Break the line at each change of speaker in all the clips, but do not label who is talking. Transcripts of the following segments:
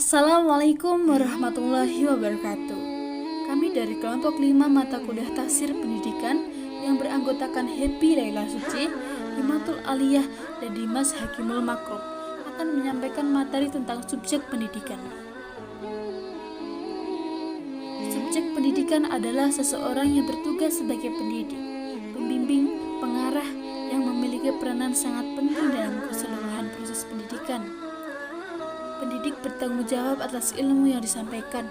Assalamualaikum warahmatullahi wabarakatuh. Kami dari kelompok 5 mata kuliah Tafsir Pendidikan yang beranggotakan Happy Laila Suci, Himatul Aliyah, dan Dimas Hakimul Makrum akan menyampaikan materi tentang subjek pendidikan. Subjek pendidikan adalah seseorang yang bertugas sebagai pendidik, pembimbing, pengarah yang memiliki peranan sangat penting dalam keseluruhan proses pendidikan. Pendidik bertanggung jawab atas ilmu yang disampaikan,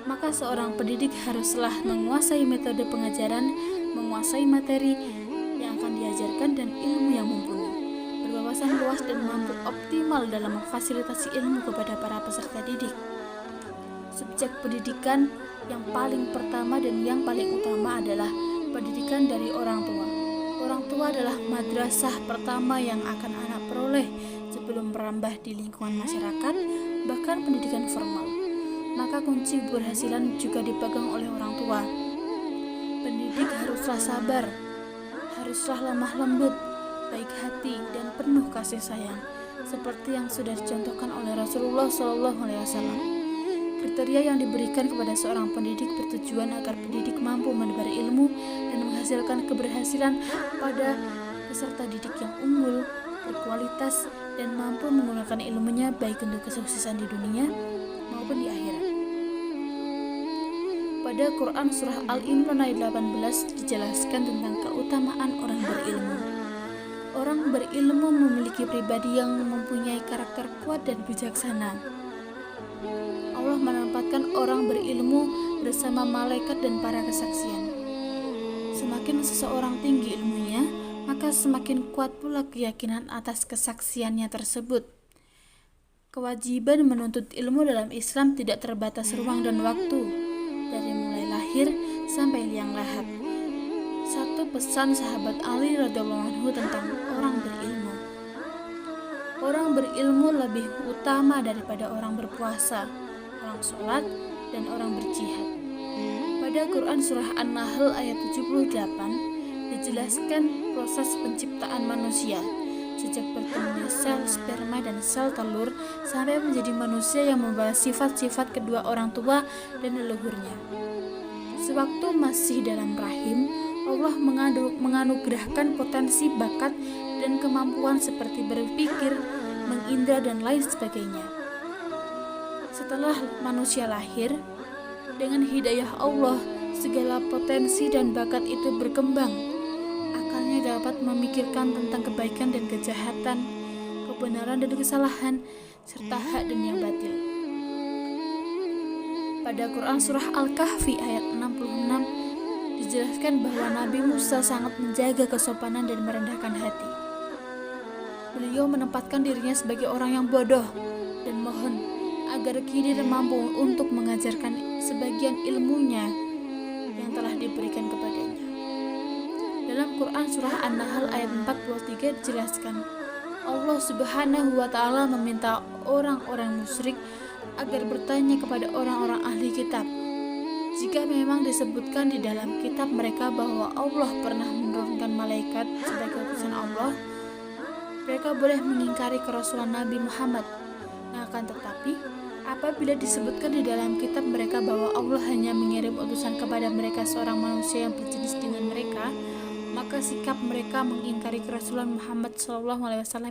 maka seorang pendidik haruslah menguasai metode pengajaran, menguasai materi yang akan diajarkan, dan ilmu yang mumpuni, berwawasan luas dan mampu optimal dalam memfasilitasi ilmu kepada para peserta didik. Subjek pendidikan yang paling pertama dan yang paling utama adalah pendidikan dari orang tua. Orang tua adalah madrasah pertama yang akan anak peroleh sebelum merambah di lingkungan masyarakat, bahkan pendidikan formal. Maka kunci keberhasilan juga dipegang oleh orang tua. Pendidik haruslah sabar, haruslah lemah lembut, baik hati, dan penuh kasih sayang, seperti yang sudah dicontohkan oleh Rasulullah SAW. Kriteria yang diberikan kepada seorang pendidik bertujuan agar pendidik mampu menebar ilmu dan menghasilkan keberhasilan pada peserta didik yang unggul, berkualitas, dan mampu menggunakan ilmunya baik untuk kesuksesan di dunia maupun di akhirat. Pada Quran Surah Al-Imran ayat 18 dijelaskan tentang keutamaan orang berilmu. Orang berilmu memiliki pribadi yang mempunyai karakter kuat dan bijaksana. Allah menempatkan orang berilmu bersama malaikat dan para kesaksian. Semakin seseorang tinggi ilmunya, maka semakin kuat pula keyakinan atas kesaksiannya tersebut. Kewajiban menuntut ilmu dalam Islam tidak terbatas ruang dan waktu, dari mulai lahir sampai liang lahat. Satu pesan sahabat Ali radhiyallahu anhu tentang orang berilmu. Orang berilmu lebih utama daripada orang berpuasa, orang sholat, dan orang berjihad. Pada Quran Surah An-Nahl ayat 78 dijelaskan proses penciptaan manusia, sejak bertemunya sel sperma dan sel telur sampai menjadi manusia yang membawa sifat-sifat kedua orang tua dan leluhurnya. Sewaktu masih dalam rahim, Allah menganugerahkan potensi bakat dan kemampuan seperti berpikir, mengindra, dan lain sebagainya. Setelah manusia lahir, dengan hidayah Allah, segala potensi dan bakat itu berkembang. Akalnya dapat memikirkan tentang kebaikan dan kejahatan, kebenaran dan kesalahan, serta hak dan yang batil. Pada Quran Surah Al-Kahfi ayat 66 dijelaskan bahwa Nabi Musa sangat menjaga kesopanan dan merendahkan hati. Beliau menempatkan dirinya sebagai orang yang bodoh dan mohon agar Khidir mampu untuk mengajarkan sebagian ilmunya yang telah diberikan kepadanya. Dalam Quran Surah An-Nahl ayat 43 dijelaskan, Allah Subhanahu wa Ta'ala meminta orang-orang musyrik agar bertanya kepada orang-orang ahli kitab. Jika memang disebutkan di dalam kitab mereka bahwa Allah pernah menurunkan malaikat sebagai utusan Allah, mereka boleh mengingkari kerasulan Nabi Muhammad. Akan tetapi, apabila disebutkan di dalam kitab mereka bahwa Allah hanya mengirim utusan kepada mereka seorang manusia yang berjenis dengan mereka, maka sikap mereka mengingkari kerasulan Muhammad SAW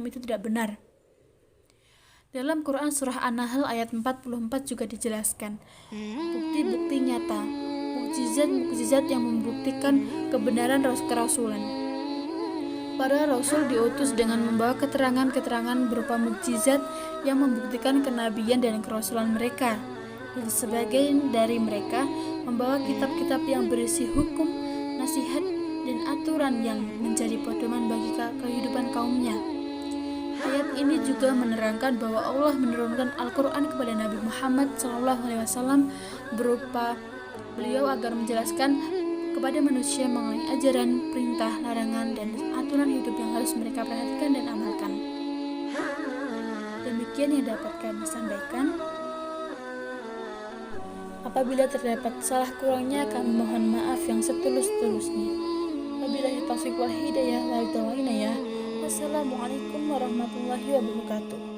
itu tidak benar. Dalam Quran Surah An-Nahl ayat 44 juga dijelaskan bukti-bukti nyata, mukjizat-mukjizat yang membuktikan kebenaran kerasulan. Para rasul diutus dengan membawa keterangan-keterangan berupa mukjizat yang membuktikan kenabian dan kerasulan mereka. Dan sebagian dari mereka membawa kitab-kitab yang berisi hukum, nasihat, dan aturan yang menjadi pedoman bagi kehidupan kaumnya. Ayat ini juga menerangkan bahwa Allah menurunkan Al-Quran kepada Nabi Muhammad SAW berupa beliau agar menjelaskan kepada manusia mengenai ajaran, perintah, larangan, dan aturan hidup yang harus mereka perhatikan dan amalkan. Demikian yang dapat kami sampaikan. Apabila terdapat salah kurangnya, kami mohon maaf yang setulus-tulusnya. Wabillahi taufiq wal hidayah wal hidayah. Wassalamualaikum warahmatullahi wabarakatuh.